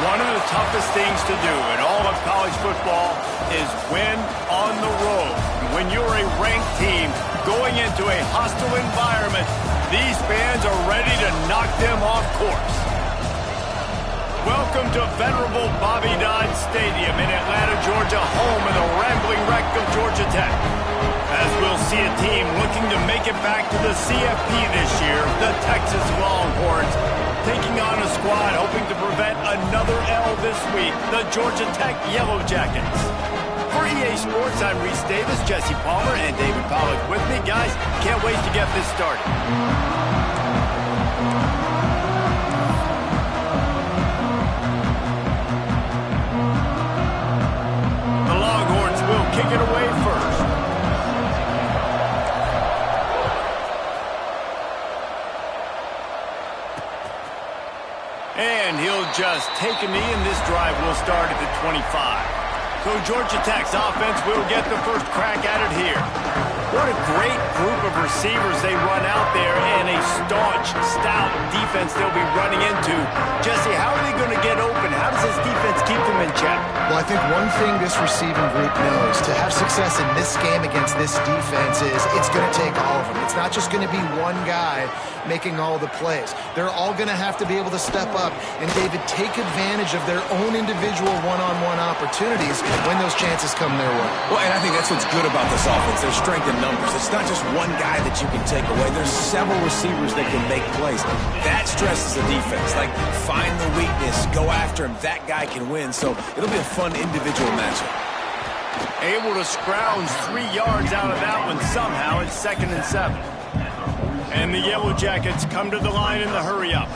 One of the toughest things to do in all of college football is win on the road. When you're a ranked team going into a hostile environment, these fans are ready to knock them off course. Welcome to venerable Bobby Dodd Stadium in Atlanta, Georgia, home of the Rambling Wreck of Georgia Tech. As we'll see a team looking to make it back to the CFP this year, the Texas Longhorns, taking on a squad hoping to prevent another L this week, the Georgia Tech Yellow Jackets. For EA Sports, I'm Reese Davis, Jesse Palmer, and David Pollack with me. Guys, can't wait to get this started. The Longhorns will kick it away first. And he'll just take a knee, and this drive will start at the 25. So Georgia Tech's offense will get the first crack at it here. What a great group of receivers they run out there, and a staunch, stout defense they'll be running into. Jesse, how are they going to get open? How does this defense keep them in check? Well, I think one thing this receiving group knows, to have success in this game against this defense, is it's going to take all of them. It's not just going to be one guy making all the plays. They're all going to have to be able to step up and, David, take advantage of their own individual one-on-one opportunities when those chances come their way. Well, and I think that's what's good about this offense. Their strength in numbers. It's not just one guy that you can take away. There's several receivers that can make plays. That stresses the defense. Like, find the weakness, go after him. That guy can win. So it'll be a fun individual matchup. Able to scrounge 3 yards out of that one somehow. It's 2nd and 7. And the Yellow Jackets come to the line in the hurry-up.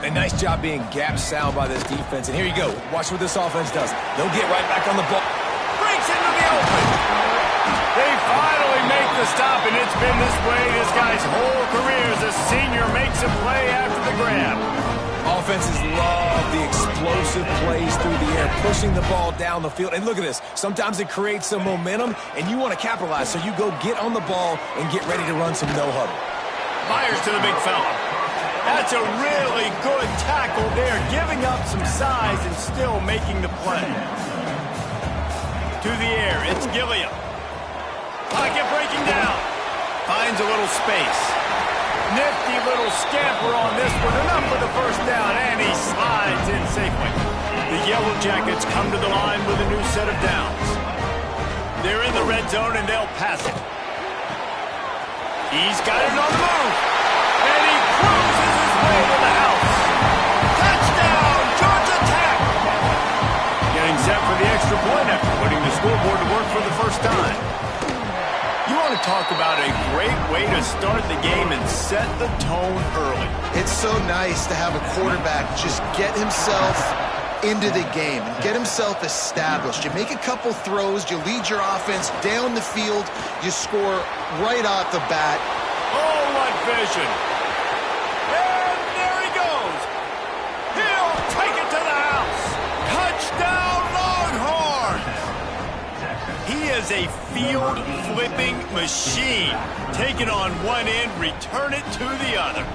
A nice job being gap sound by this defense. And here you go. Watch what this offense does. They'll get right back on the ball. Breaks into the open. They finally make the stop, and it's been this way this guy's whole career as a senior makes a play after the grab. Offenses love the explosive plays through the air, pushing the ball down the field. And look at this. Sometimes it creates some momentum, and you want to capitalize. So you go get on the ball and get ready to run some no-huddle. Fires to the big fella. That's a really good tackle there, giving up some size and still making the play. To the air, it's Gilliam. Pocket breaking down. Finds a little space. Nifty little scamper on this one, enough for the first down, and he slides in safely. The Yellow Jackets come to the line with a new set of downs. They're in the red zone, and they'll pass it. He's got it on the move, and he cruises his way to the house. Touchdown, Georgia Tech! Getting set for the extra point after putting the scoreboard to work for the first time. You want to talk about a great way to start the game and set the tone early. It's so nice to have a quarterback just get himself into the game and get himself established. You make a couple throws, you lead your offense down the field, you score right off the bat. Oh, what vision. And there he goes. He'll take it to the house. Touchdown, Longhorns. He is a field-flipping machine. Take it on one end, return it to the other.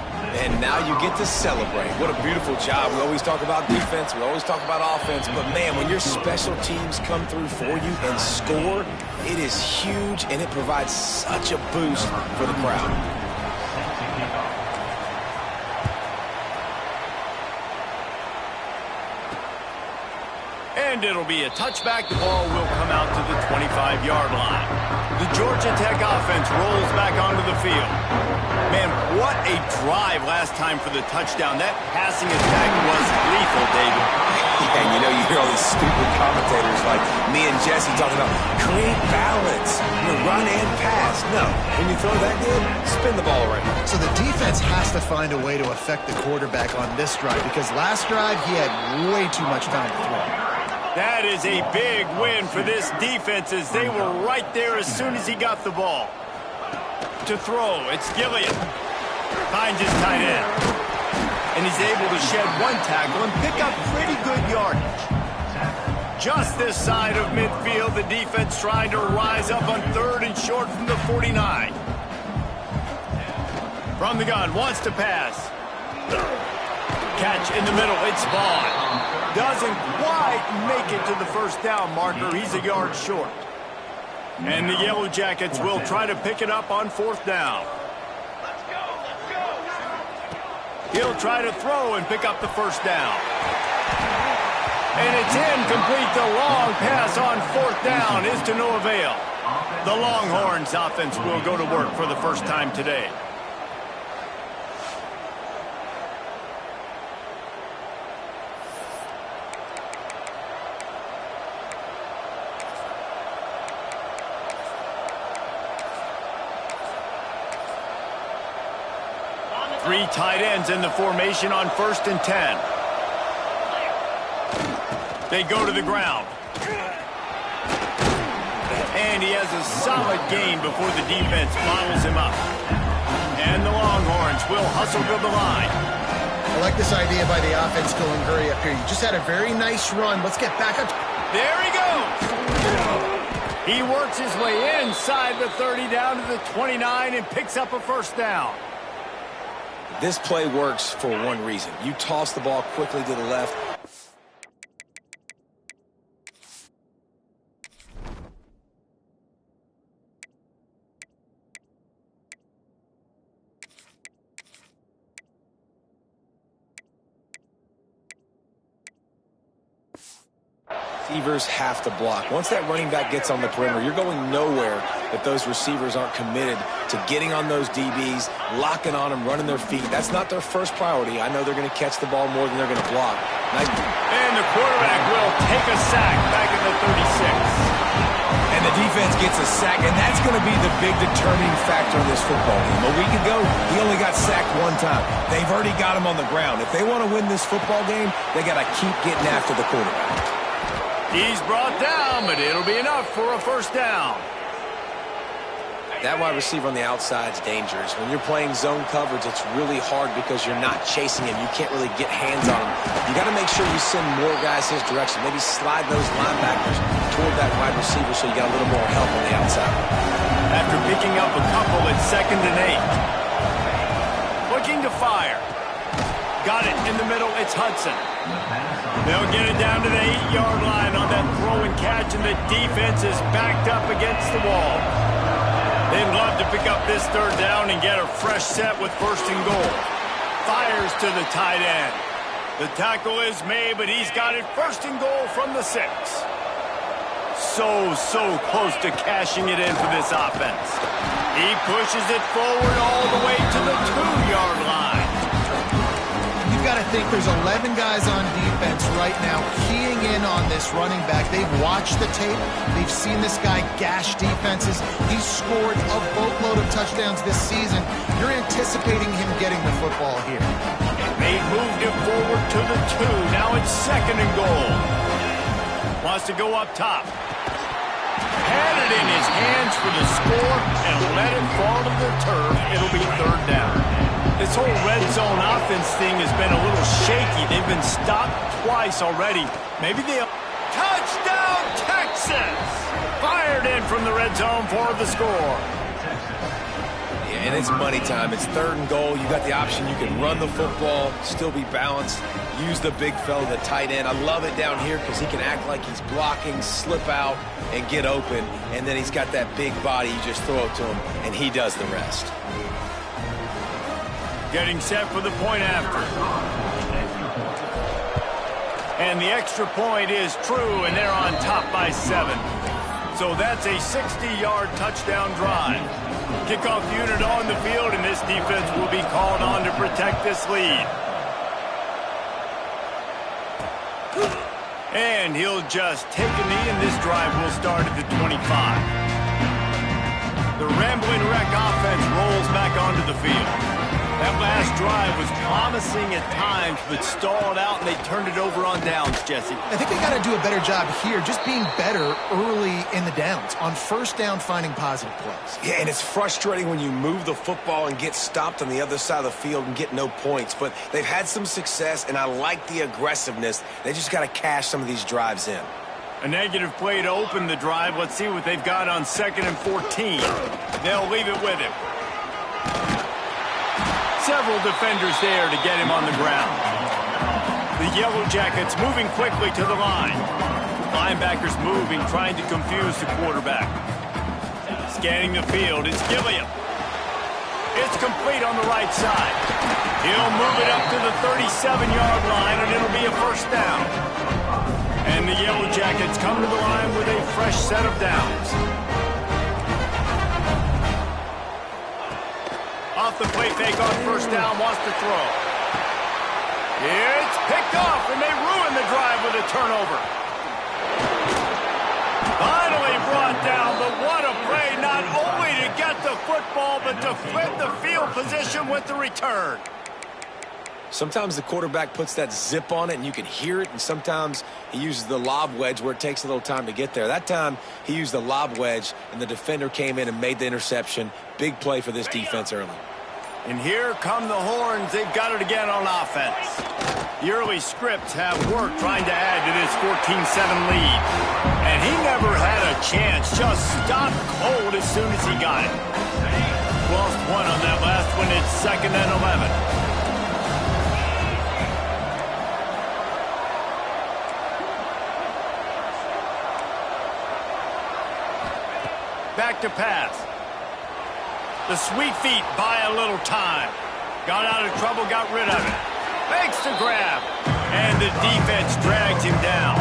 And now you get to celebrate. What a beautiful job. We always talk about defense. We always talk about offense. But, man, when your special teams come through for you and score, it is huge, and it provides such a boost for the crowd. And it'll be a touchback. The ball will come out to the 25-yard line. The Georgia Tech offense rolls back onto the field. Man, what a drive last time for the touchdown. That passing attack was lethal, David. Yeah, and you know, you hear all these stupid commentators like me and Jesse talking about create balance, run and pass. No, when you throw that good, spin the ball around. So the defense has to find a way to affect the quarterback on this drive because last drive he had way too much time to throw. That is a big win for this defense as they were right there as soon as he got the ball. To throw, it's Gilliam. Finds his tight end. And he's able to shed one tackle and pick up pretty good yardage. Just this side of midfield, the defense trying to rise up on 3rd and short from the 49. From the gun, wants to pass. Catch in the middle, it's Vaughn. Doesn't quite make it to the first down marker. He's a yard short. And the Yellow Jackets will try to pick it up on 4th down. Let's go. He'll try to throw and pick up the first down. And it's incomplete. The long pass on 4th down is to no avail. The Longhorns offense will go to work for the first time today. Three tight ends in the formation on 1st and 10. They go to the ground. And he has a solid gain before the defense bottles him up. And the Longhorns will hustle to the line. I like this idea by the offense going hurry up here. You just had a very nice run. Let's get back up. There he goes. He works his way inside the 30 down to the 29 and picks up a first down. This play works for one reason. You toss the ball quickly to the left. receivers have to block. Once that running back gets on the perimeter, you're going nowhere if those receivers aren't committed to getting on those DBs, locking on them, running their feet. That's not their first priority. I know they're going to catch the ball more than they're going to block. And the quarterback will take a sack back at the 36. And the defense gets a sack, and that's going to be the big determining factor in this football game. A week ago, he only got sacked one time. They've already got him on the ground. If they want to win this football game, they got to keep getting after the quarterback. He's brought down, but it'll be enough for a first down. That wide receiver on the outside is dangerous. When you're playing zone coverage, it's really hard because you're not chasing him. You can't really get hands on him. You got to make sure you send more guys his direction. Maybe slide those linebackers toward that wide receiver so you got a little more help on the outside. After picking up a couple, it's 2nd and 8. Looking to fire. Got it in the middle. It's Hudson. They'll get it down to the 8-yard line on that throw and catch, and the defense is backed up against the wall. They'd love to pick up this 3rd down and get a fresh set with 1st and goal. Fires to the tight end. The tackle is made, but he's got it 1st and goal from the 6. So close to cashing it in for this offense. He pushes it forward all the way to the 2-yard line. You've got to think there's 11 guys on defense right now keying in on this running back. They've watched the tape. They've seen this guy gash defenses. He's scored a boatload of touchdowns this season. You're anticipating him getting the football here. They moved it forward to the 2. Now it's 2nd and goal. Wants to go up top. Had it in his hands for the score and let it fall to the turf. It'll be 3rd down. This whole red zone offense thing has been a little shaky. They've been stopped twice already. Maybe they'll... Touchdown, Texas! Fired in from the red zone for the score. Yeah, and it's money time. It's 3rd and goal. You got the option. You can run the football, still be balanced, use the big fella, the tight end. I love it down here because he can act like he's blocking, slip out, and get open. And then he's got that big body. You just throw it to him, and he does the rest. Getting set for the point after. And the extra point is true, and they're on top by 7. So that's a 60-yard touchdown drive. Kickoff unit on the field, and this defense will be called on to protect this lead. And he'll just take a knee, and this drive will start at the 25. The Rambling Wreck offense rolls back onto the field. That last drive was promising at times, but stalled out, and they turned it over on downs, Jesse. I think they got to do a better job here, just being better early in the downs, on 1st down, finding positive plays. Yeah, and it's frustrating when you move the football and get stopped on the other side of the field and get no points. But they've had some success, and I like the aggressiveness. They just got to cash some of these drives in. A negative play to open the drive. Let's see what they've got on 2nd and 14. They'll leave it with him. Several defenders there to get him on the ground. The Yellow Jackets moving quickly to the line. Linebackers moving, trying to confuse the quarterback. Scanning the field, it's Gilliam. It's complete on the right side. He'll move it up to the 37-yard line, and it'll be a 1st down. And the Yellow Jackets come to the line with a fresh set of downs. Off the play fake on 1st down, wants to throw. It's picked off, and they ruin the drive with a turnover. Finally brought down, but what a play, not only to get the football, but to flip the field position with the return. Sometimes the quarterback puts that zip on it, and you can hear it, and sometimes he uses the lob wedge where it takes a little time to get there. That time, he used the lob wedge, and the defender came in and made the interception. Big play for this defense early. And here come the horns. They've got it again on offense. The early scripts have worked trying to add to this 14-7 lead. And he never had a chance. Just stopped cold as soon as he got it. Lost one on that last one. It's 2nd and 11. Back to pass. The sweet feet buy a little time. Got out of trouble, got rid of it. Makes the grab. And the defense drags him down.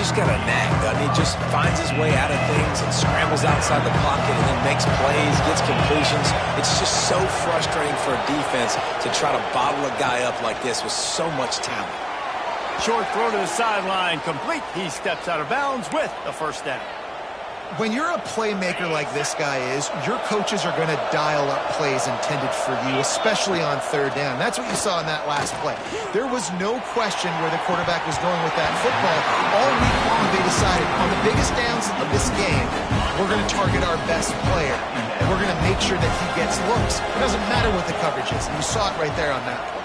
just got a knack, doesn't he? Just finds his way out of things and scrambles outside the pocket and then makes plays, gets completions. It's just so frustrating for a defense to try to bottle a guy up like this with so much talent. Short throw to the sideline, complete. He steps out of bounds with a first down. When you're a playmaker like this guy is, your coaches are going to dial up plays intended for you, especially on third down. That's what you saw in that last play. There was no question where the quarterback was going with that football. All week long, they decided on the biggest downs of this game, we're going to target our best player, and we're going to make sure that he gets looks. It doesn't matter what the coverage is. You saw it right there on that play.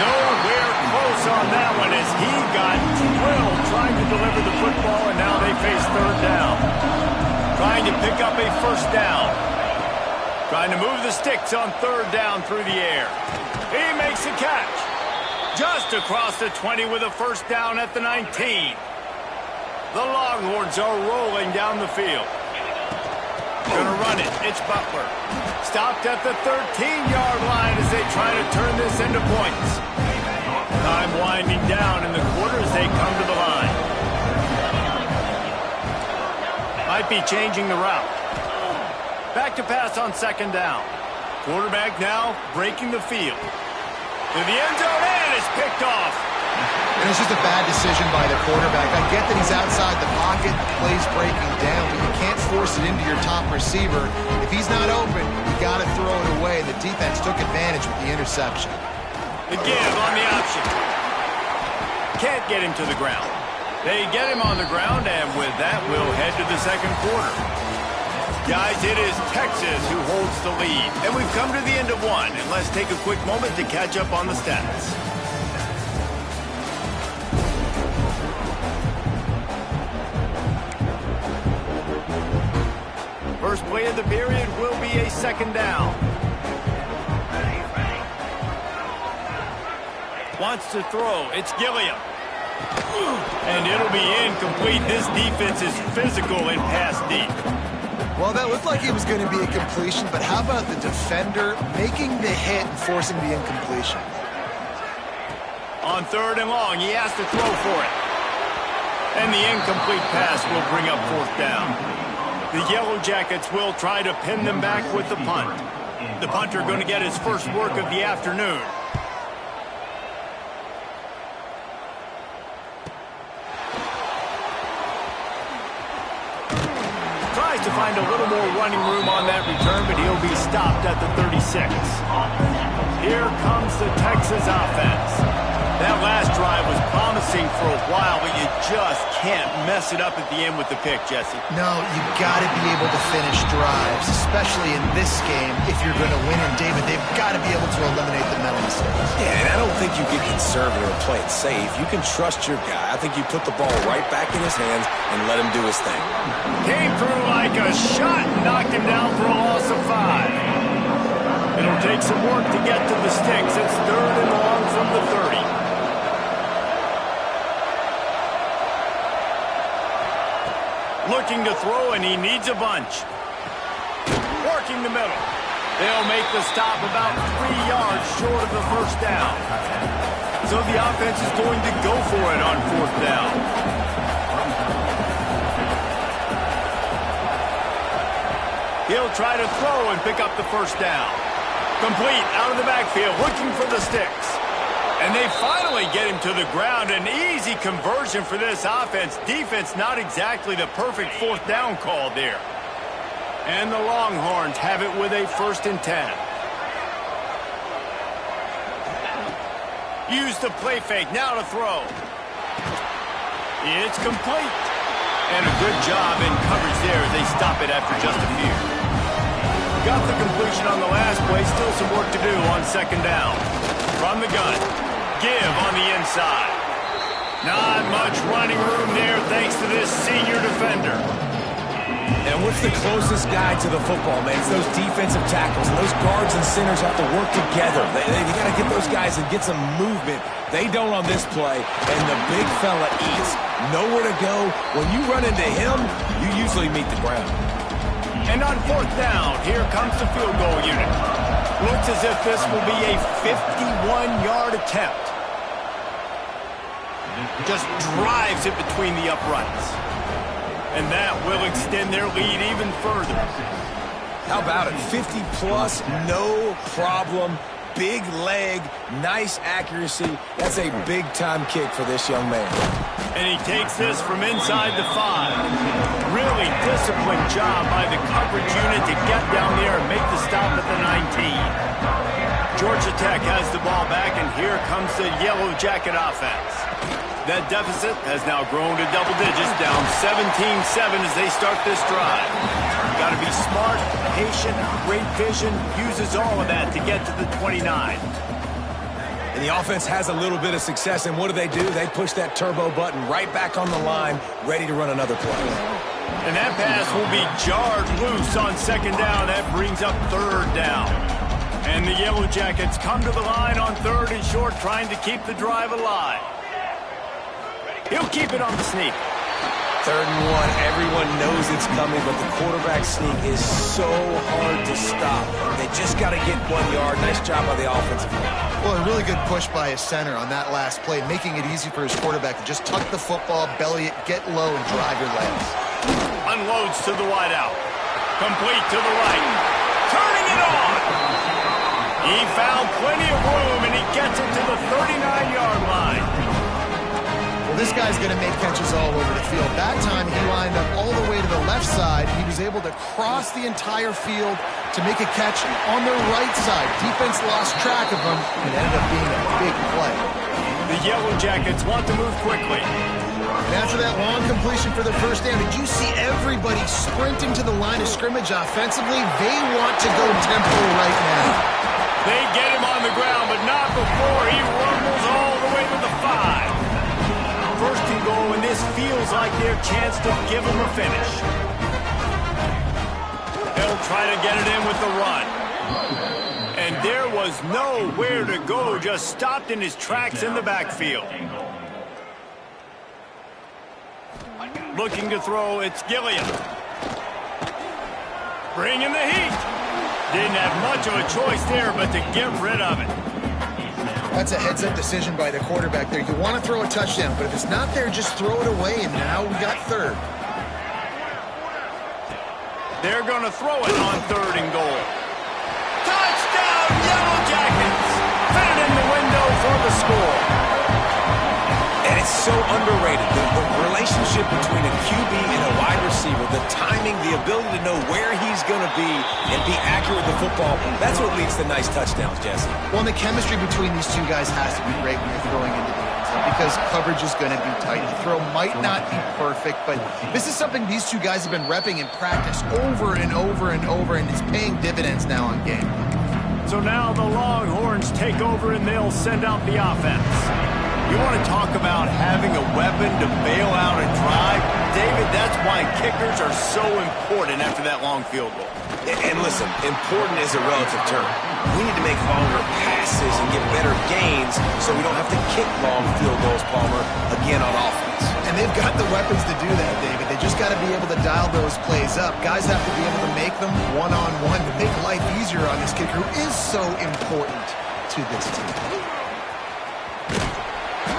Nowhere close on that one as he got drilled trying to deliver the football, and now they face third down. Trying to pick up a first down. Trying to move the sticks on third down through the air. He makes a catch. Just across the 20 with a first down at the 19. The Longhorns are rolling down the field. Gonna run it. It's Butler. Stopped at the 13-yard line as they try to turn this into points. Time winding down in the quarter as they come to the line. Might be changing the route. Back to pass on second down. Quarterback now breaking the field. To the end zone, and it's picked off. And it's just a bad decision by the quarterback. I get that he's outside the pocket, the play's breaking down, but you can't force it into your top receiver. If he's not open, you got to throw it away. The defense took advantage with the interception. The give on the option. Can't get him to the ground. They get him on the ground, and with that, we'll head to the second quarter. Guys, it is Texas who holds the lead, and we've come to the end of one, and let's take a quick moment to catch up on the stats. First play of the period will be a second down. Wants to throw. It's Gilliam. And it'll be incomplete. This defense is physical and pass deep. Well, that looked like it was going to be a completion, but how about the defender making the hit and forcing the incompletion? On third and long, he has to throw for it. And the incomplete pass will bring up fourth down. The Yellow Jackets will try to pin them back with the punt. The punter going to get his first work of the afternoon. Tries to find a little more running room on that return, but he'll be stopped at the 36. Here comes the Texas offense. That last drive was promising for a while, but you just can't mess it up at the end with the pick, Jesse. No, you got to be able to finish drives, especially in this game. If you're going to win, and David, they've got to be able to eliminate the mental mistakes. Yeah, and I don't think you get conservative or play it safe. You can trust your guy. I think you put the ball right back in his hands and let him do his thing. Came through like a shot and knocked him down for a loss of 5. It'll take some work to get to the sticks. It's third and long from the 30. Looking to throw, and he needs a bunch. Working the middle. They'll make the stop about 3 yards short of the first down. So the offense is going to go for it on fourth down. He'll try to throw and pick up the first down. Complete out of the backfield, looking for the sticks. And they finally get him to the ground. An easy conversion for this offense. Defense not exactly the perfect fourth down call there. And the Longhorns have it with a 1st and 10. Use the play fake, now to throw. It's complete. And a good job in coverage there as they stop it after just a few. Got the completion on the last play, still some work to do on second down. From the gun. Give on the inside. Not much running room there thanks to this senior defender. And what's the closest guy to the football, man? It's those defensive tackles. And those guards and centers have to work together. They got to get those guys and get some movement. They don't on this play, and the big fella eats. Nowhere to go. When you run into him, you usually meet the ground. And on fourth down, here comes the field goal unit. Looks as if this will be a 51-yard attempt. Just drives it between the uprights. And that will extend their lead even further. How about it? 50-plus, no problem. Big leg, nice accuracy. That's a big-time kick for this young man. And he takes this from inside the 5. Really disciplined job by the coverage unit to get down there and make the stop at the 19. Georgia Tech has the ball back, and here comes the Yellow Jacket offense. That deficit has now grown to double digits, down 17-7 as they start this drive. Got to be smart, patient, great vision, uses all of that to get to the 29. And the offense has a little bit of success, and what do? They push that turbo button right back on the line, ready to run another play. And that pass will be jarred loose on second down. That brings up third down. And the Yellow Jackets come to the line on third and short, trying to keep the drive alive. He'll keep it on the sneak. 3rd and 1, everyone knows it's coming, but the quarterback sneak is so hard to stop. They just got to get 1 yard. Nice job by the offensive line. Well, a really good push by his center on that last play, making it easy for his quarterback to just tuck the football, belly it, get low, and drive your legs. Unloads to the wideout. Complete to the right. Turning it on. He found plenty of room, and he gets it to the 39-yard line. Well, this guy's going to make catches all over the field. That time, he lined up all the way to the left side. He was able to cross the entire field to make a catch on the right side. Defense lost track of him, and it ended up being a big play. The Yellow Jackets want to move quickly. And after that long completion for the first down, did you see everybody sprinting to the line of scrimmage offensively? They want to go tempo right now. They get him on the ground, but not before he rumbles all the way to the 5. First and goal, and this feels like their chance to give him a finish. They'll try to get it in with the run. And there was nowhere to go, just stopped in his tracks in the backfield. Looking to throw, it's Gilliam. Bringing the heat. Didn't have much of a choice there, but to get rid of it. That's a heads-up decision by the quarterback there. You want to throw a touchdown, but if it's not there, just throw it away, and now we got third. They're going to throw it on 3rd and goal. Touchdown, Yellow Jackets! Fit it in the window for the score. And it's so underrated. The relationship between a QB and a wide receiver, the timing, the ability to know where he's going to be and be accurate with the football, that's what leads to nice touchdowns, Jesse. Well, and the chemistry between these two guys has to be great when you're throwing into the end zone because coverage is going to be tight. The throw might not be perfect, but this is something these two guys have been repping in practice over and over and over, and it's paying dividends now on game. So now the Longhorns take over, and they'll send out the offense. You want to talk about having a weapon to bail out a drive? David, that's why kickers are so important after that long field goal. And listen, important is a relative term. We need to make longer passes and get better gains so we don't have to kick long field goals, Palmer, again on offense. And they've got the weapons to do that, David. They just got to be able to dial those plays up. Guys have to be able to make them one-on-one to make life easier on this kicker who is so important to this team.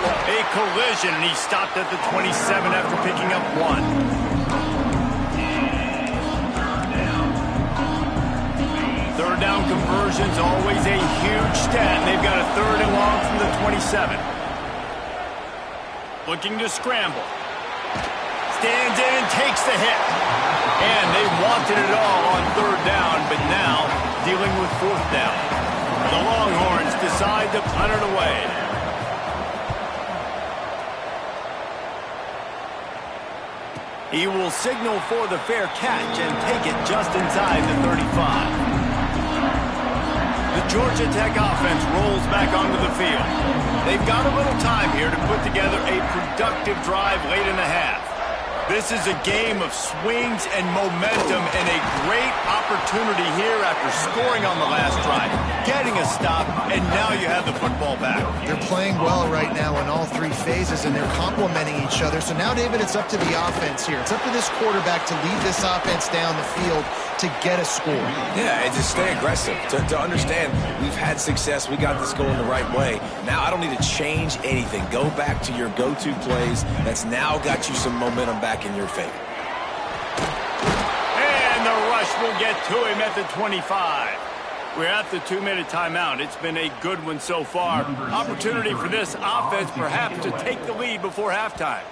A collision, and he stopped at the 27 after picking up 1. Third down conversions, always a huge stat. They've got a 3rd and long from the 27. Looking to scramble. Stands in, takes the hit. And they wanted it all on 3rd down, but now dealing with 4th down. The Longhorns decide to punt it away. He will signal for the fair catch and take it just inside the 35. The Georgia Tech offense rolls back onto the field. They've got a little time here to put together a productive drive late in the half. This is a game of swings and momentum and a great opportunity here after scoring on the last drive, getting a stop, and now you have the football back. They're playing well right now in all three phases, and they're complementing each other. So now, David, it's up to the offense here. It's up to this quarterback to lead this offense down the field to get a score. Yeah, and just stay aggressive. To understand we've had success, we got this going the right way. Now I don't need to change anything. Go back to your go-to plays. That's now got you some momentum back in your favor. And the rush will get to him at the 25. We're at the 2-minute timeout. It's been a good one so far. Opportunity for this offense perhaps to take the lead before halftime.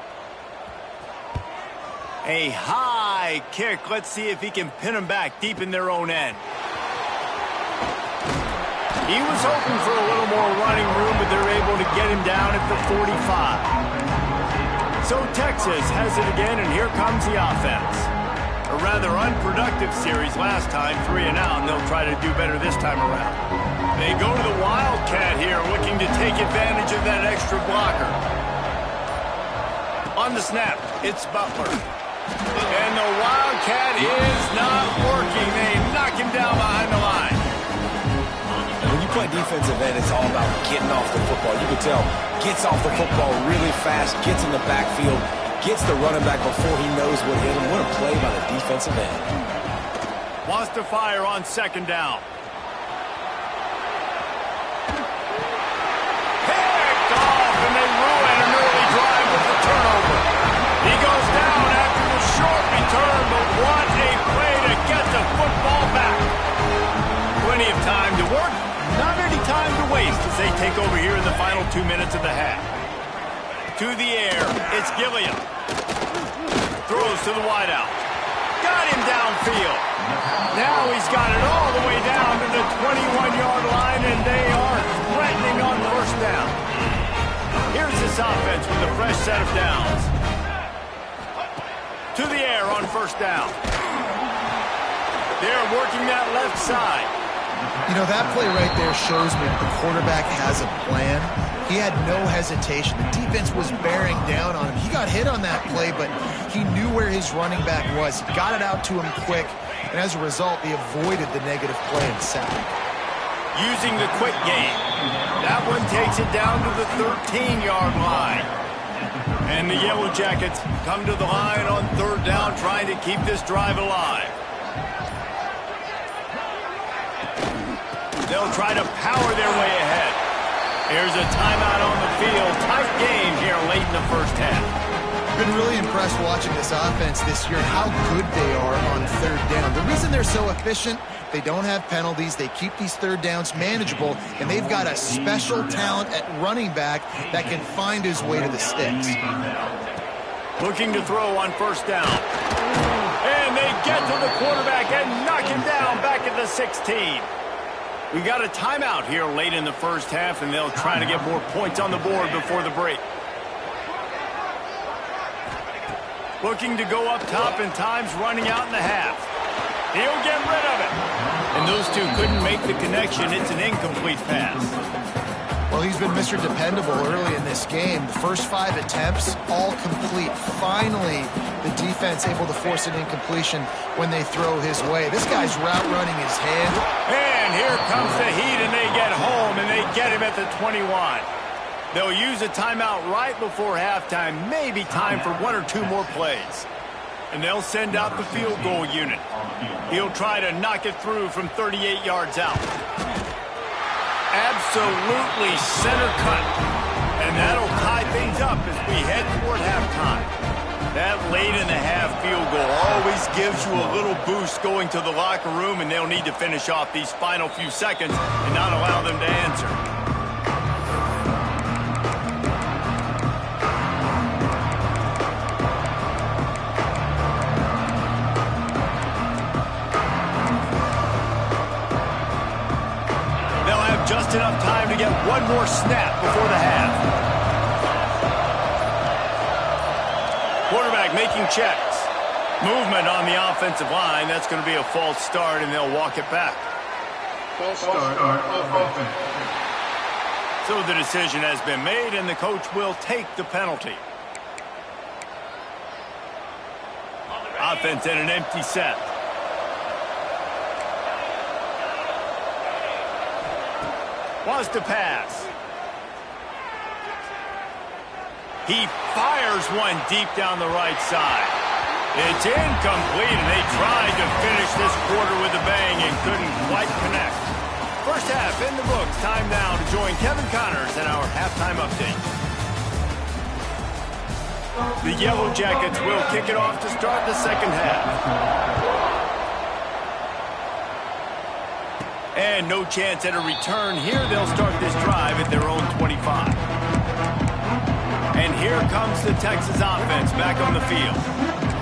A high kick. Let's see if he can pin them back deep in their own end. He was hoping for a little more running room, but they're able to get him down at the 45. So Texas has it again, and here comes the offense. A rather unproductive series last time, 3 and out, and they'll try to do better this time around. They go to the Wildcat here, looking to take advantage of that extra blocker. On the snap, it's Butler. And the Wildcat is not working. They knock him down behind the line. When you play defensive end, it's all about getting off the football. You can tell, gets off the football really fast, gets in the backfield, gets the running back before he knows what hit him. What a play by the defensive end. Wants to fire on second down. Picked off, and they ruin an early drive with the turnover. He goes down after the short return, but what a play to get the football back. Plenty of time to work, not any time to waste as they take over here in the final 2 minutes of the half. To the air, it's Gilliam. Throws to the wideout. Got him downfield. Now he's got it all the way down to the 21-yard line, and they are threatening on first down. Here's this offense with a fresh set of downs. To the air on first down. They're working that left side. You know, that play right there shows me that the quarterback has a plan. He had no hesitation. The defense was bearing down on him. He got hit on that play, but he knew where his running back was. He got it out to him quick, and as a result, he avoided the negative play and sack. Using the quick game. That one takes it down to the 13-yard line. And the Yellow Jackets come to the line on third down, trying to keep this drive alive. They'll try to power their way ahead. Here's a timeout on the field. Tight game here late in the first half. Been really impressed watching this offense this year and how good they are on third down. The reason they're so efficient, they don't have penalties. They keep these third downs manageable, and they've got a special talent at running back that can find his way to the sticks. Looking to throw on first down. And they get to the quarterback and knock him down back at the 16. We got a timeout here late in the first half, and they'll try to get more points on the board before the break. Looking to go up top, and time's running out in the half. He'll get rid of it. And those two couldn't make the connection. It's an incomplete pass. Well, he's been Mr. Dependable early in this game. The first 5 attempts, all complete. Finally, the defense able to force an incompletion when they throw his way. This guy's route running his hand. And here comes the heat, and they get home, and they get him at the 21. They'll use a timeout right before halftime. Maybe time for 1 or 2 more plays. And they'll send out the field goal unit. He'll try to knock it through from 38 yards out. Absolutely center cut. And that'll tie things up as we head toward halftime. That late in the half field goal always gives you a little boost going to the locker room, and they'll need to finish off these final few seconds and not allow them to answer. Just enough time to get one more snap before the half. Quarterback making checks. Movement on the offensive line. That's going to be a false start, and they'll walk it back. False start on offense. So the decision has been made, and the coach will take the penalty. Offense in an empty set. Wants to pass. He fires one deep down the right side. It's incomplete, and they tried to finish this quarter with a bang and couldn't quite connect. First half in the books. Time now to join Kevin Connors in our halftime update. The Yellow Jackets will kick it off to start the second half. And no chance at a return here. They'll start this drive at their own 25. And here comes the Texas offense back on the field.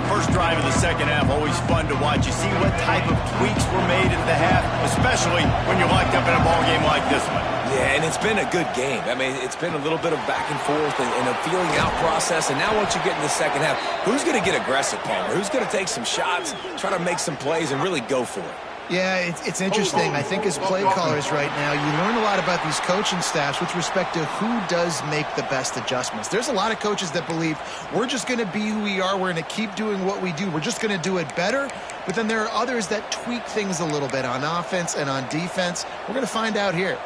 First drive of the second half, always fun to watch. You see what type of tweaks were made at the half, especially when you're locked up in a ball game like this one. Yeah, and it's been a good game. I mean, it's been a little bit of back and forth and a feeling out process. And now once you get in the second half, who's going to get aggressive, Palmer? Who's going to take some shots, try to make some plays, and really go for it? Yeah, it's interesting. I think as play callers right now, you learn a lot about these coaching staffs with respect to who does make the best adjustments. There's a lot of coaches that believe we're just going to be who we are. We're going to keep doing what we do. We're just going to do it better. But then there are others that tweak things a little bit on offense and on defense. We're going to find out here.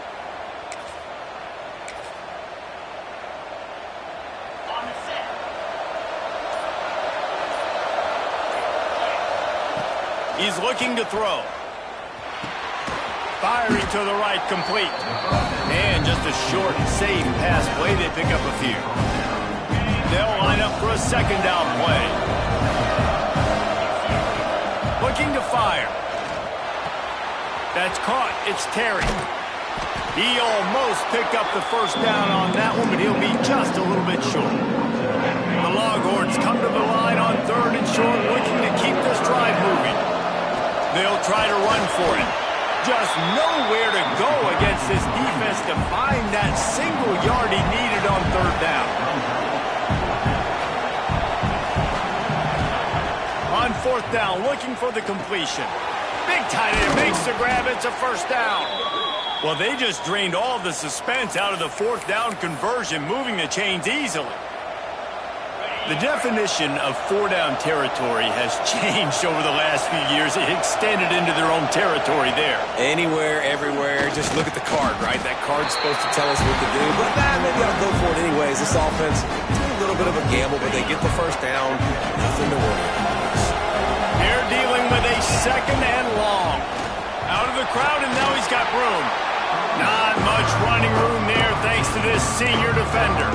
He's looking to throw. Firing to the right, complete. And just a short, safe pass play. They pick up a few. They'll line up for a second down play. Looking to fire. That's caught. It's Terry. He almost picked up the first down on that one, but he'll be just a little bit short. The Longhorns come to the line on third and short, looking to keep this drive moving. They'll try to run for it. Just nowhere to go against this defense to find that single yard he needed on third down. On fourth down, looking for the completion. Big tight end makes the grab. It's a first down. Well, they just drained all the suspense out of the fourth down conversion, moving the chains easily. The definition of four-down territory has changed over the last few years. It extended into their own territory there. Anywhere, everywhere, just look at the card, right? That card's supposed to tell us what to do, but maybe I'll go for it anyways. This offense, it's a little bit of a gamble, but they get the first down. Nothing to worry about. They're dealing with a second and long. Out of the crowd, and now he's got room. Not much running room there thanks to this senior defender.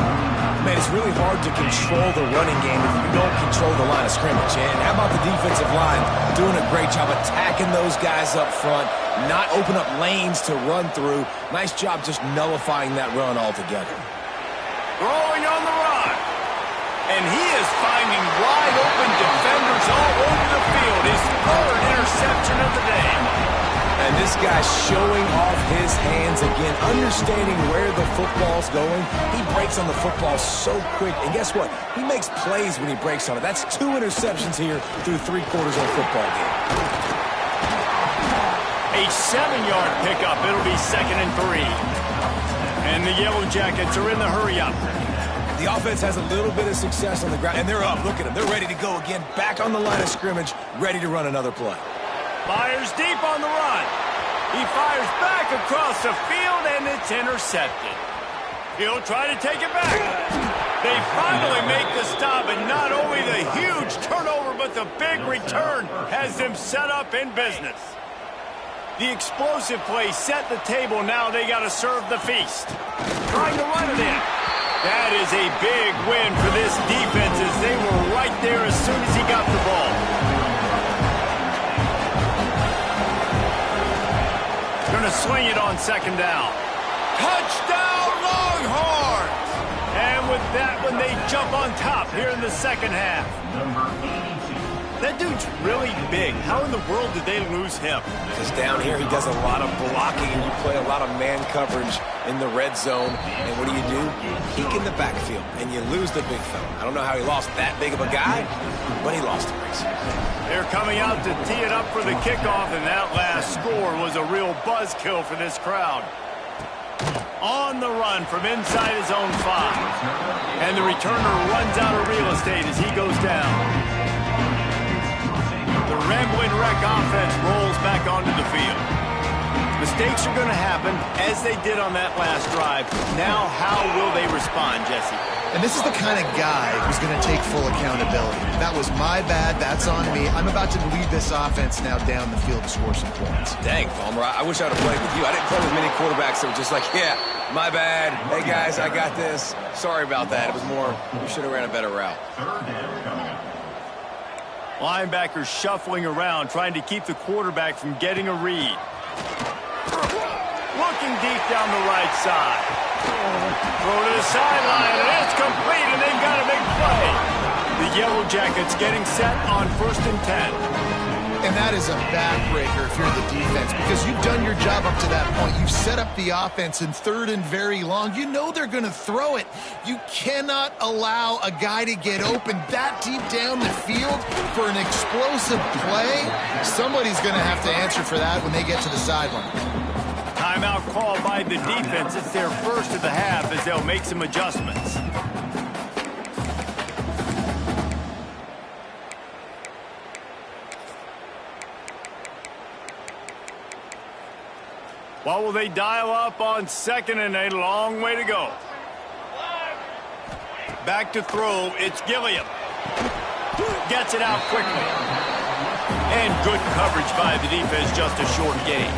Man, it's really hard to control the running game if you don't control the line of scrimmage. And how about the defensive line doing a great job attacking those guys up front, not open up lanes to run through. Nice job just nullifying that run altogether. Throwing on the run. And he is finding wide open defenders all over the field. His third interception of the day. And this guy's showing off his hands again, understanding where the football's going. He breaks on the football so quick. And guess what? He makes plays when he breaks on it. That's 2 interceptions here through 3 quarters of a football game. A 7-yard pickup. It'll be 2nd and 3. And the Yellow Jackets are in the hurry-up. The offense has a little bit of success on the ground, and they're up. Look at them. They're ready to go again, back on the line of scrimmage, ready to run another play. Fires deep on the run. He fires back across the field, and it's intercepted. He'll try to take it back. They finally make the stop, and not only the huge turnover, but the big return has them set up in business. The explosive play set the table. Now they got to serve the feast. Trying to run it in. That is a big win for this defense as they were right there as soon as he got the ball. Going to swing it on 2nd down. Touchdown, Longhorns! And with that one, they jump on top here in the second half. That dude's really big. How in the world did they lose him? Because down here, he does a lot of blocking, and you play a lot of man coverage in the red zone. And what do? Peek in the backfield, and you lose the big fella. I don't know how he lost that big of a guy, but he lost the race. They're coming out to tee it up for the kickoff, and that last score was a real buzzkill for this crowd. On the run from inside his own 5. And the returner runs out of real estate as he goes down. quarterback offense rolls back onto the field. Mistakes are going to happen, as they did on that last drive. Now, how will they respond, Jesse? And this is the kind of guy who's going to take full accountability. That was my bad. That's on me. I'm about to lead this offense now down the field to score some points. Dang, Palmer, I wish I would have played with you. I didn't play with many quarterbacks that were just like, yeah, my bad. Hey, guys, I got this. Sorry about that. It was more, we should have ran a better route. Linebackers shuffling around, trying to keep the quarterback from getting a read. Looking deep down the right side. Throw to the sideline, and it's complete, and they've got a big play. The Yellow Jackets getting set on 1st and 10. And that is a backbreaker if you're the defense, because you've done your job up to that point. You've set up the offense in 3rd and very long. You know they're going to throw it. You cannot allow a guy to get open that deep down the field for an explosive play. Somebody's going to have to answer for that when they get to the sideline. Timeout called by the defense. It's their first of the half as they'll make some adjustments. What will they dial up on 2nd and 8? A long way to go. Back to throw. It's Gilliam. Gets it out quickly. And good coverage by the defense, just a short gain.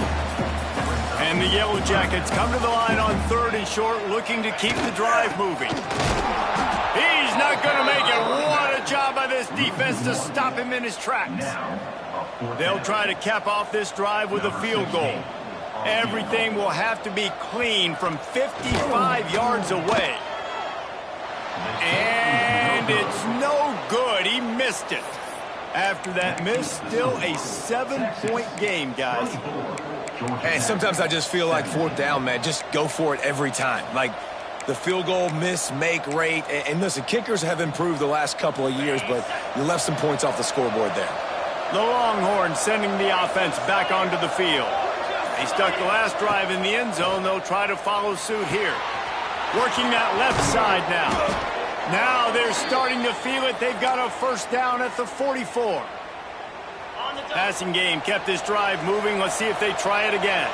And the Yellow Jackets come to the line on 3rd and short, looking to keep the drive moving. He's not going to make it. What a job by this defense to stop him in his tracks. They'll try to cap off this drive with a field goal. Everything will have to be clean from 55 yards away. And it's no good. He missed it. After that miss, still a 7-point game, guys. Hey, sometimes I just feel like 4th down, man. Just go for it every time. Like the field goal miss, make rate. And listen, kickers have improved the last couple of years, but you left some points off the scoreboard there. The Longhorns sending the offense back onto the field. They stuck the last drive in the end zone. They'll try to follow suit here. Working that left side now. Now they're starting to feel it. They've got a 1st down at the 44. Passing game kept this drive moving. Let's see if they try it again.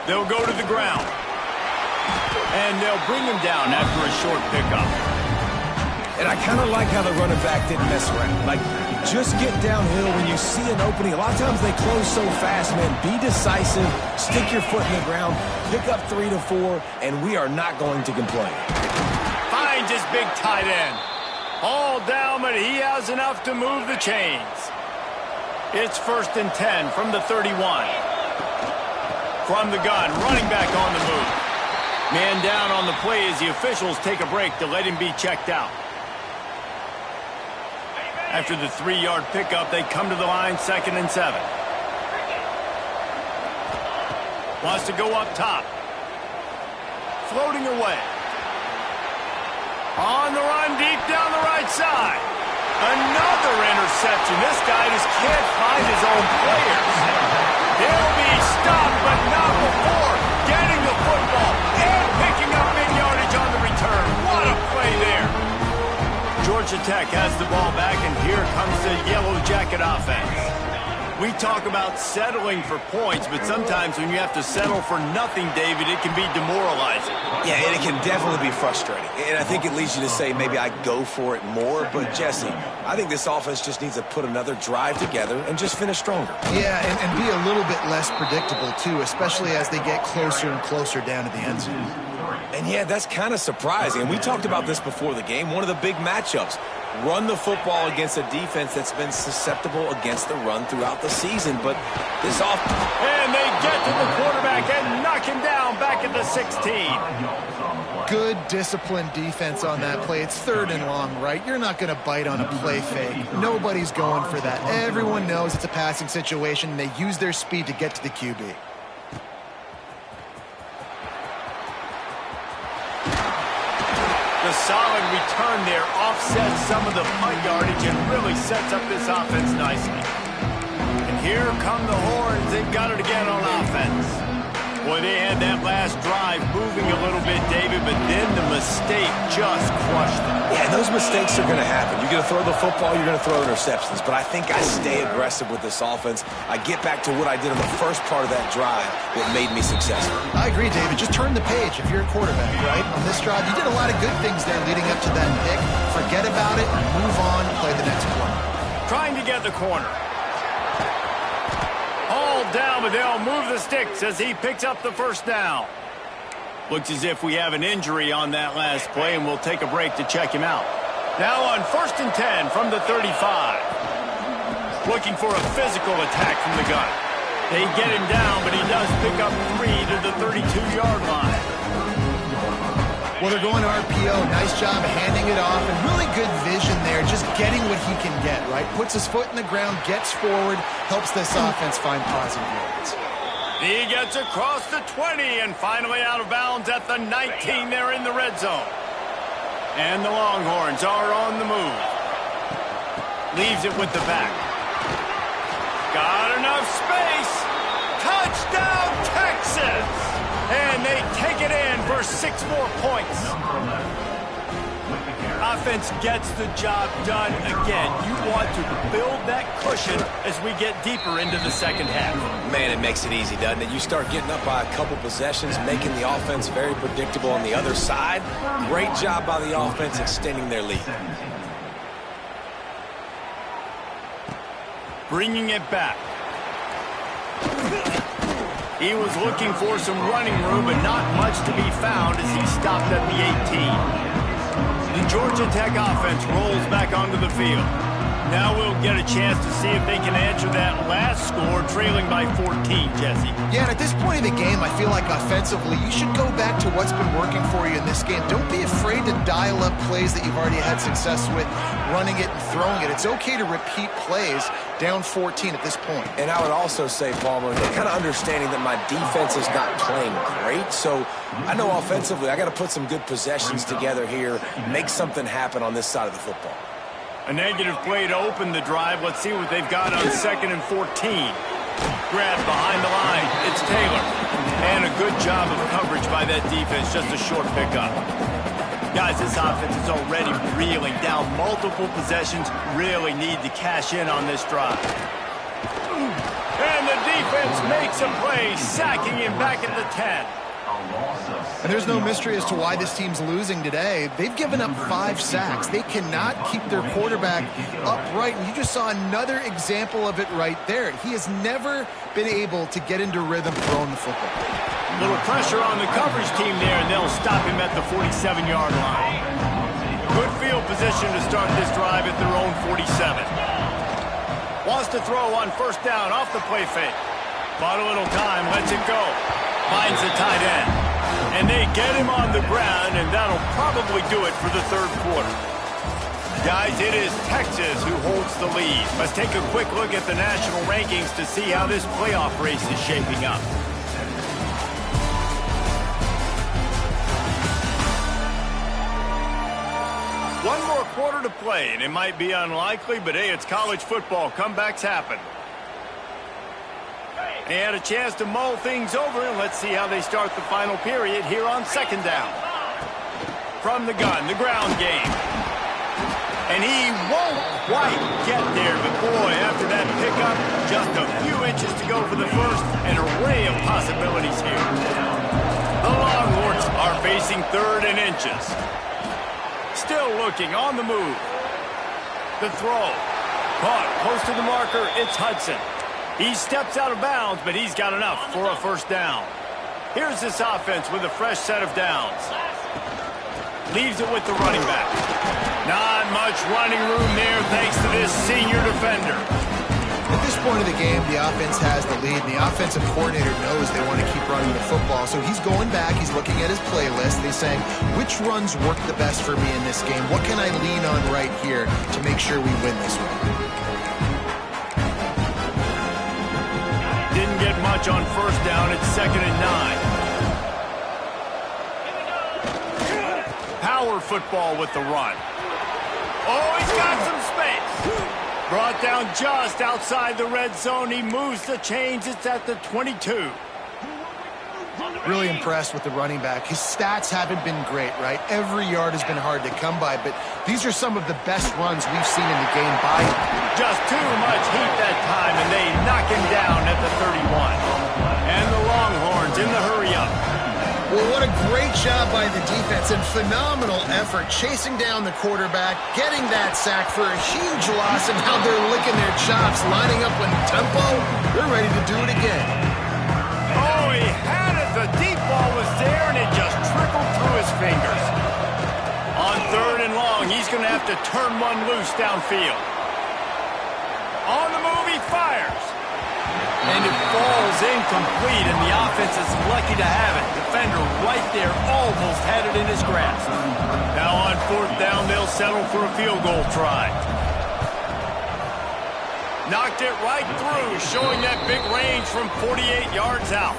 They'll go to the ground. And they'll bring him down after a short pickup. And I kind of like how the running back didn't mess around. Like, just get downhill when you see an opening. A lot of times they close so fast, man. Be decisive. Stick your foot in the ground. Pick up 3 to 4, and we are not going to complain. Finds his big tight end. All down, but he has enough to move the chains. It's 1st and 10 from the 31. From the gun, running back on the move. Man down on the play as the officials take a break to let him be checked out. After the 3-yard pickup, they come to the line 2nd and 7. Wants to go up top. Floating away. On the run, deep down the right side. Another interception. This guy just can't find his own players. He'll be stopped, but not before getting the football and picking up big yardage on the return. What a play there. Georgia Tech has the ball back, and here comes the Yellow Jacket offense. We talk about settling for points, but sometimes when you have to settle for nothing, David, it can be demoralizing. Yeah, and it can definitely be frustrating. And I think it leads you to say maybe I go for it more. But, Jesse, I think this offense just needs to put another drive together and just finish stronger. Yeah, and be a little bit less predictable, too, especially as they get closer and closer down to the end zone. And, yeah, that's kind of surprising. And we talked about this before the game. One of the big matchups. Run the football against a defense that's been susceptible against the run throughout the season. But this off... And they get to the quarterback and knock him down back at the 16. Good, disciplined defense on that play. It's 3rd and long, right? You're not going to bite on a play fake. Nobody's going for that. Everyone knows it's a passing situation, and they use their speed to get to the QB. The solid return there offsets some of the punt yardage and really sets up this offense nicely. And here come the Horns. They've got it again on offense. Boy, they had that last drive moving a little bit, David, but then the mistake just crushed them. Yeah, those mistakes are going to happen. You're going to throw the football, you're going to throw interceptions. But I think I stay aggressive with this offense. I get back to what I did in the first part of that drive that made me successful. I agree, David. Just turn the page if you're a quarterback, right? On this drive, you did a lot of good things there leading up to that pick. Forget about it, move on, play the next play. Trying to get the corner. Down, but they'll move the sticks as he picks up the first down. Looks as if we have an injury on that last play, and we'll take a break to check him out. Now on 1st and 10 from the 35. Looking for a physical attack from the gun. They get him down, but he does pick up 3 to the 32-yard line. Well, they're going to RPO. Nice job handing it off, and really good vision there, just getting what he can get, right? Puts his foot in the ground, gets forward, helps this offense find positive yards. He gets across the 20 and finally out of bounds at the 19 there in the red zone. And the Longhorns are on the move. Leaves it with the back. Got enough space. Touchdown, Texas! And they take it in for 6 more points. Offense gets the job done again. You want to build that cushion as we get deeper into the second half. Man, it makes it easy, doesn't it? You start getting up by a couple possessions, making the offense very predictable on the other side. Great job by the offense extending their lead. Bringing it back. He was looking for some running room, but not much to be found as he stopped at the 18. The Georgia Tech offense rolls back onto the field. Now we'll get a chance to see if they can answer that last score, trailing by 14, Jesse. Yeah, and at this point in the game, I feel like offensively, you should go back to what's been working for you in this game. Don't be afraid to dial up plays that you've already had success with, running it and throwing it. It's okay to repeat plays down 14 at this point. And I would also say, Palmer, kind of understanding that my defense is not playing great, so I know offensively I got to put some good possessions together here, make something happen on this side of the football. A negative play to open the drive. Let's see what they've got on 2nd and 14. Grabbed behind the line. It's Taylor. And a good job of coverage by that defense. Just a short pickup. Guys, this offense is already reeling down multiple possessions. Really need to cash in on this drive. And the defense makes a play, sacking him back at the 10. And there's no mystery as to why this team's losing today. They've given up 5 sacks. They cannot keep their quarterback upright. And you just saw another example of it right there. He has never been able to get into rhythm throwing the football. Little pressure on the coverage team there, and they'll stop him at the 47-yard line. Good field position to start this drive at their own 47. Wants to throw on 1st down off the play fake. Bought a little time, lets it go. Finds the tight end. And they get him on the ground, and that'll probably do it for the 3rd quarter. Guys, it is Texas who holds the lead. Let's take a quick look at the national rankings to see how this playoff race is shaping up. One more quarter to play, and it might be unlikely, but hey, it's college football. Comebacks happen. They had a chance to mull things over, and let's see how they start the final period here on 2nd down. From the gun, the ground game. And he won't quite get there, but boy, after that pickup, just a few inches to go for the first, an array of possibilities here. The Longhorns are facing 3rd and inches. Still looking on the move. The throw. Caught close to the marker, it's Hudson. He steps out of bounds, but he's got enough for a 1st down. Here's this offense with a fresh set of downs. Leaves it with the running back. Not much running room there thanks to this senior defender. At this point of the game, the offense has the lead, and the offensive coordinator knows they want to keep running the football. So he's going back, he's looking at his playlist, and he's saying, which runs work the best for me in this game? What can I lean on right here to make sure we win this one? Didn't get much on 1st down. It's 2nd and 9. Power football with the run. Oh, he's got some space. Brought down just outside the red zone. He moves the chains. It's at the 22. Really impressed with the running back. His stats haven't been great, right? Every yard has been hard to come by, but these are some of the best runs we've seen in the game by him. Just too much heat that time, and they knock him down at the 31. And the Longhorns in the hurry-up. Well, what a great job by the defense and phenomenal effort chasing down the quarterback, getting that sack for a huge loss, and now they're licking their chops, lining up in tempo. They're ready to do it again. Oh, he had it. The deep ball was there, and it just trickled through his fingers. On 3rd and long, he's going to have to turn one loose downfield. On the move, he fires. And it falls incomplete, and the offense is lucky to have it. Defender right there almost had it in his grasp. Now on 4th down, they'll settle for a field goal try. Knocked it right through, showing that big range from 48 yards out.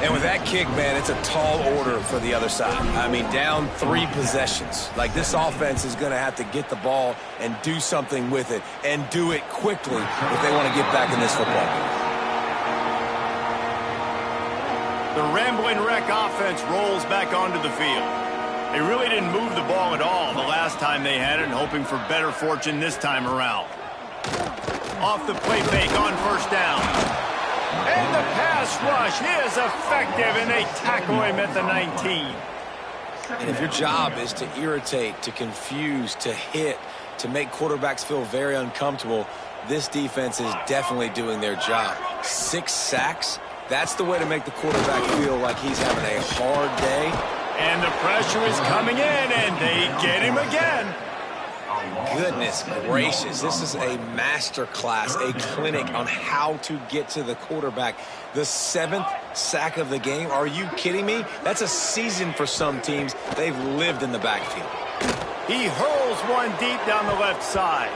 And with that kick, man, it's a tall order for the other side. I mean, down 3 possessions. Like, this offense is going to have to get the ball and do something with it, and do it quickly if they want to get back in this football game. The Rambling Wreck offense rolls back onto the field. They really didn't move the ball at all the last time they had it, and hoping for better fortune this time around. Off the play fake on 1st down. And the pass rush is effective, and they tackle him at the 19. And if your job is to irritate, to confuse, to hit, to make quarterbacks feel very uncomfortable, this defense is definitely doing their job. 6 sacks, that's the way to make the quarterback feel like he's having a hard day. And the pressure is coming in, and they get him again. Goodness gracious, this is a master class, a clinic on how to get to the quarterback. The 7th sack of the game, are you kidding me? That's a season for some teams. They've lived in the backfield. He hurls one deep down the left side.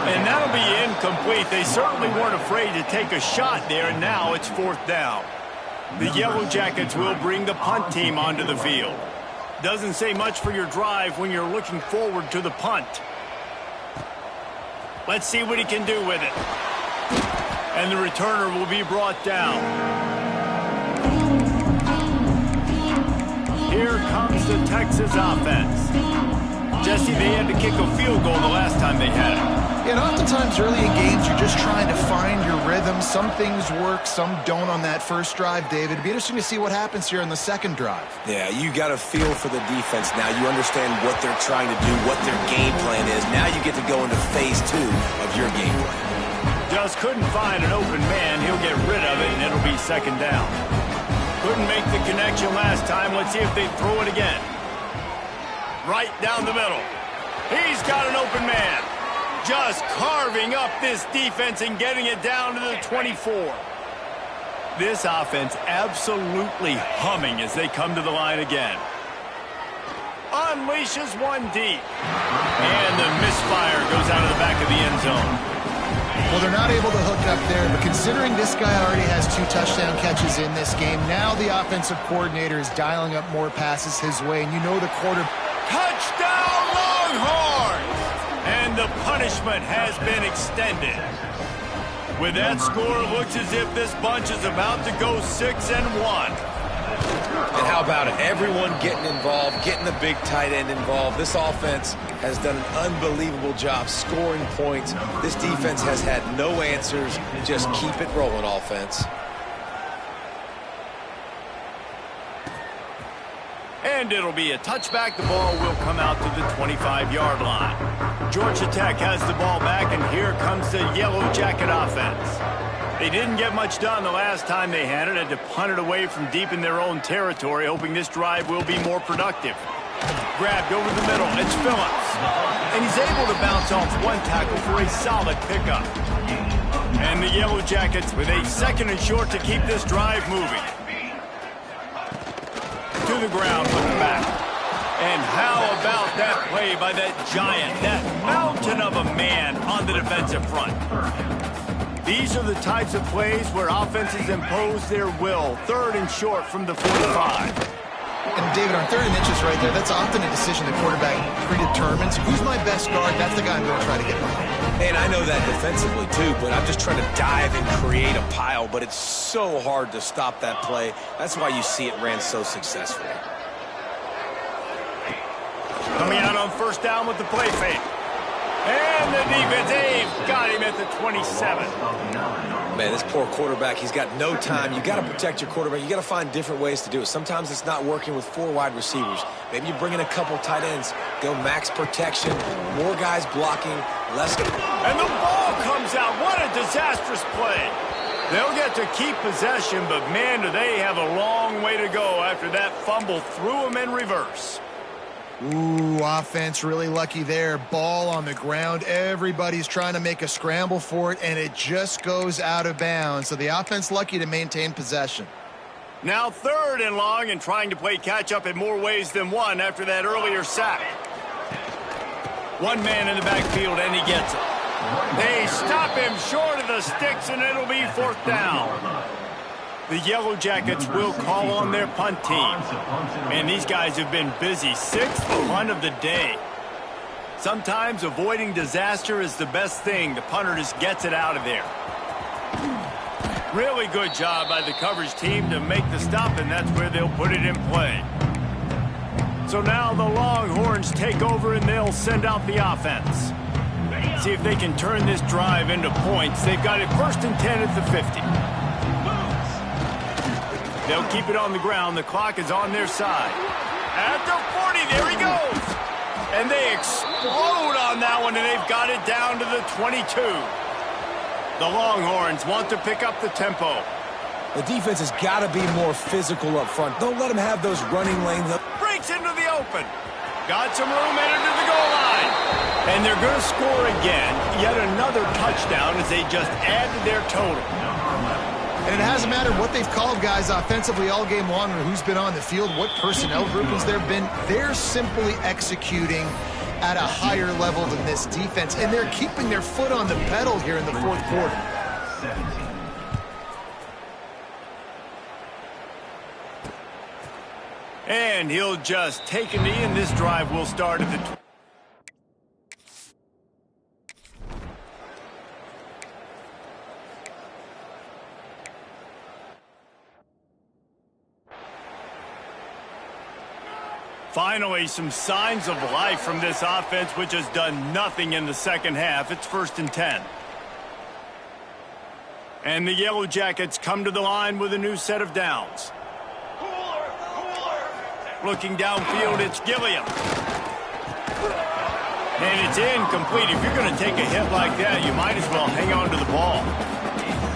And that'll be incomplete. They certainly weren't afraid to take a shot there, and now it's 4th down. The Yellow Jackets will bring the punt team onto the field. Doesn't say much for your drive when you're looking forward to the punt. Let's see what he can do with it. And the returner will be brought down. Here comes the Texas offense. Jesse, they had to kick a field goal the last time they had it. And oftentimes early in games, you're just trying to find your rhythm. Some things work, some don't on that first drive, David. It'd be interesting to see what happens here on the second drive. Yeah, you got a feel for the defense now. You understand what they're trying to do, what their game plan is. Now you get to go into phase 2 of your game plan. Just couldn't find an open man. He'll get rid of it, and it'll be 2nd down. Couldn't make the connection last time. Let's see if they throw it again. Right down the middle. He's got an open man. Just carving up this defense and getting it down to the 24. This offense absolutely humming as they come to the line again. Unleashes one deep. And the misfire goes out of the back of the end zone. Well, they're not able to hook up there, but considering this guy already has 2 touchdown catches in this game, now the offensive coordinator is dialing up more passes his way, and you know the Touchdown Longhorns! And the punishment has been extended. With that score, it looks as if this bunch is about to go 6-1. And how about it? Everyone getting involved, getting the big tight end involved. This offense has done an unbelievable job scoring points. This defense has had no answers. Just keep it rolling, offense. And it'll be a touchback. The ball will come out to the 25-yard line. Georgia Tech has the ball back, and here comes the Yellow Jacket offense. They didn't get much done the last time they had it. Had to punt it away from deep in their own territory, hoping this drive will be more productive. Grabbed over the middle. It's Phillips. And he's able to bounce off one tackle for a solid pickup. And the Yellow Jackets with a 2nd and short to keep this drive moving. To the ground with the back. And how about that play by that giant, that mountain of a man on the defensive front? These are the types of plays where offenses impose their will. 3rd and short from the 45. And David, on 3rd and inches right there, that's often a decision the quarterback predetermines. Who's my best guard? That's the guy I'm going to try to get behind. And I know that defensively too, but I'm just trying to dive and create a pile, but it's so hard to stop that play. That's why you see it ran so successfully. Coming out on first down with the play fake. And the defense, they've got him at the 27. Man, this poor quarterback, he's got no time. You got to protect your quarterback. You got to find different ways to do it. Sometimes it's not working with 4 wide receivers. Maybe you bring in a couple tight ends, go max protection, more guys blocking, less. And the ball comes out. What a disastrous play. They'll get to keep possession, but man, do they have a long way to go after that fumble threw them in reverse. Ooh, offense really lucky there. Ball on the ground. Everybody's trying to make a scramble for it, and it just goes out of bounds. So the offense lucky to maintain possession. Now 3rd and long and trying to play catch-up in more ways than one after that earlier sack. One man in the backfield, and he gets it. They stop him short of the sticks, and it'll be 4th down. The Yellow Jackets will call on their punt team. And these guys have been busy. 6th punt of the day. Sometimes avoiding disaster is the best thing. The punter just gets it out of there. Really good job by the coverage team to make the stop, and that's where they'll put it in play. So now the Longhorns take over, and they'll send out the offense. See if they can turn this drive into points. They've got it 1st and 10 at the 50. They'll keep it on the ground. The clock is on their side. At the 40, there he goes. And they explode on that one, and they've got it down to the 22. The Longhorns want to pick up the tempo. The defense has got to be more physical up front. Don't let them have those running lanes up. Breaks into the open. Got some room headed to the goal line. And they're going to score again. Yet another touchdown as they just add to their total. And it hasn't mattered what they've called guys offensively all game long or who's been on the field, what personnel groupings there have been. They're simply executing at a higher level than this defense, and they're keeping their foot on the pedal here in the 4th quarter. And he'll just take a knee, and this drive will start at the Finally, some signs of life from this offense, which has done nothing in the second half. It's 1st and 10. And the Yellow Jackets come to the line with a new set of downs. Looking downfield, it's Gilliam. And it's incomplete. If you're going to take a hit like that, you might as well hang on to the ball.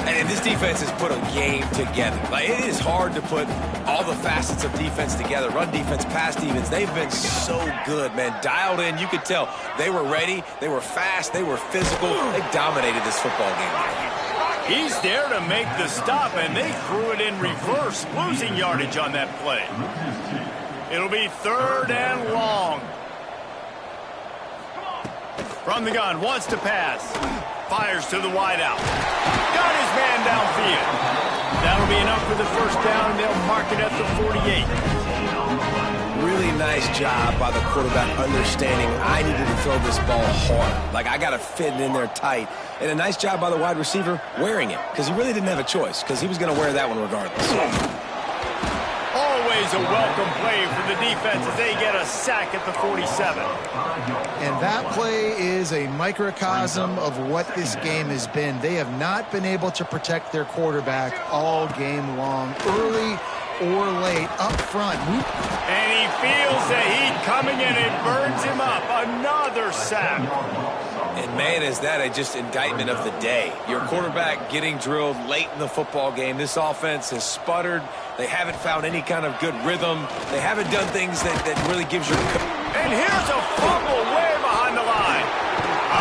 And this defense has put a game together. Like, it is hard to put all the facets of defense together. Run defense, pass defense. They've been so good, man. Dialed in. You could tell they were ready. They were fast. They were physical. They dominated this football game. He's there to make the stop, and they threw it in reverse, losing yardage on that play. It'll be 3rd and long. From the gun, wants to pass. Fires to the wideout. Got his man downfield. That'll be enough for the 1st down, and they'll mark it at the 48. Really nice job by the quarterback understanding I needed to throw this ball hard. Like, I got to fit it in there tight. And a nice job by the wide receiver wearing it, because he really didn't have a choice, because he was going to wear that one regardless. Always a welcome play for the defense as they get a sack at the 47. And that play is a microcosm of what this game has been. They have not been able to protect their quarterback all game long, early or late, up front. And he feels the heat coming, and it burns him up. Another sack. And, man, is that a just indictment of the day. Your quarterback getting drilled late in the football game. This offense has sputtered. They haven't found any kind of good rhythm. They haven't done things that really gives you... And here's a fumble way behind the line.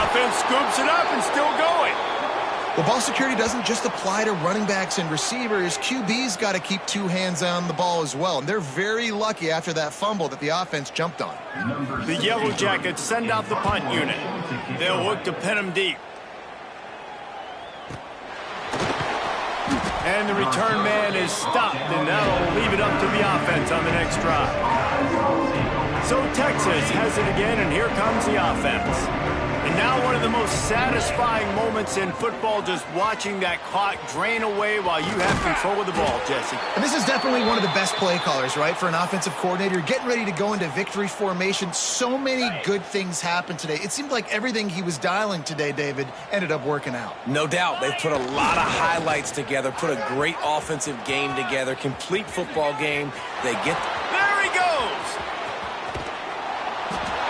Offense scoops it up and still going. Well, ball security doesn't just apply to running backs and receivers. QB's got to keep 2 hands on the ball as well. And they're very lucky after that fumble that the offense jumped on. The Yellow Jackets send out the punt unit. They'll look to pin him deep. And the return man is stopped, and that'll leave it up to the offense on the next drive. So Texas has it again, and here comes the offense. And now one of the most satisfying moments in football, just watching that clock drain away while you have control of the ball, Jesse. And this is definitely one of the best play callers, right, for an offensive coordinator. You're getting ready to go into victory formation. So many good things happened today. It seemed like everything he was dialing today, David, ended up working out. No doubt. They've put a lot of highlights together, put a great offensive game together, complete football game. They get... There he goes!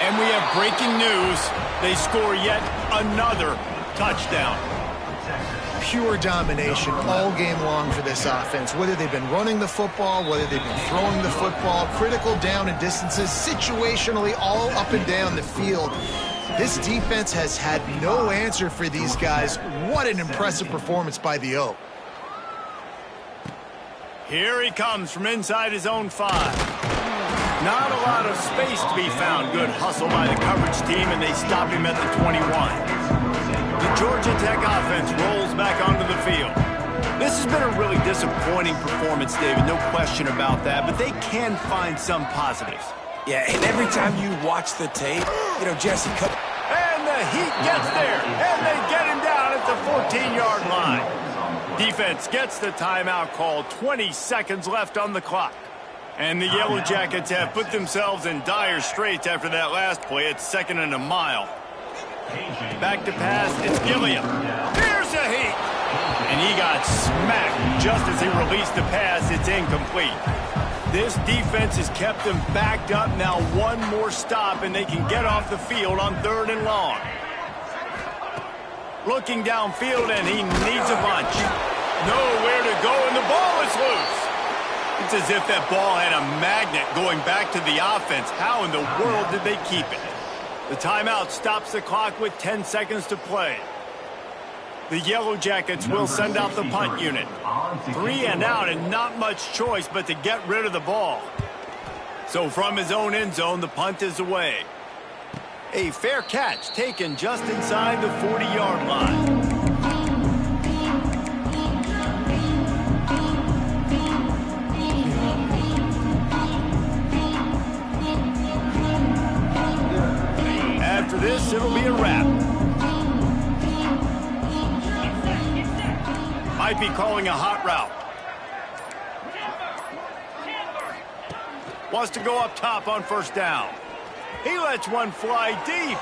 And we have breaking news. They score yet another touchdown. Pure domination all game long for this offense. Whether they've been running the football, whether they've been throwing the football, critical down and distances, situationally all up and down the field. This defense has had no answer for these guys. What an impressive performance by the O. Here he comes from inside his own 5. Not a lot of space to be found. Good hustle by the coverage team, and they stop him at the 21. The Georgia Tech offense rolls back onto the field. This has been a really disappointing performance, David, no question about that, but they can find some positives. Yeah, and every time you watch the tape, you know, Jesse... And the Heat gets there, and they get him down at the 14-yard line. Defense gets the timeout call, 20 seconds left on the clock. And the Yellow Jackets have put themselves in dire straits after that last play. It's 2nd and a mile. Back to pass, it's Gilliam. Here's a Heat. And he got smacked just as he released the pass. It's incomplete. This defense has kept them backed up. Now one more stop, and they can get off the field on 3rd and long. Looking downfield, and he needs a bunch. Nowhere to go, and the ball is loose. It's as if that ball had a magnet going back to the offense. How in the world did they keep it? The timeout stops the clock with 10 seconds to play. The Yellow Jackets will send out the punt unit. 3 and out, and not much choice but to get rid of the ball. So from his own end zone, the punt is away. A fair catch taken just inside the 40-yard line. After this, it'll be a wrap. Might be calling a hot route. Wants to go up top on 1st down. He lets one fly deep.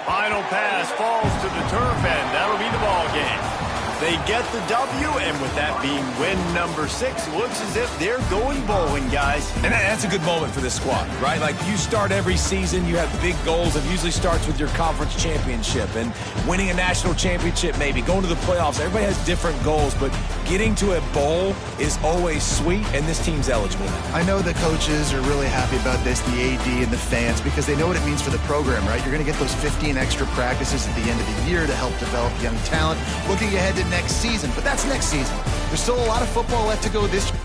Final pass falls to the turf, and that'll be the ball game. They get the W, and with that being win number 6, looks as if they're going bowling, guys. And that's a good moment for this squad, right? Like, you start every season, you have big goals. It usually starts with your conference championship and winning a national championship, maybe going to the playoffs. Everybody has different goals, but getting to a bowl is always sweet, and this team's eligible now. I know the coaches are really happy about this, the AD and the fans, because they know what it means for the program, right? You're going to get those 15 extra practices at the end of the year to help develop young talent. Looking ahead to next season, but that's next season. There's still a lot of football left to go this year.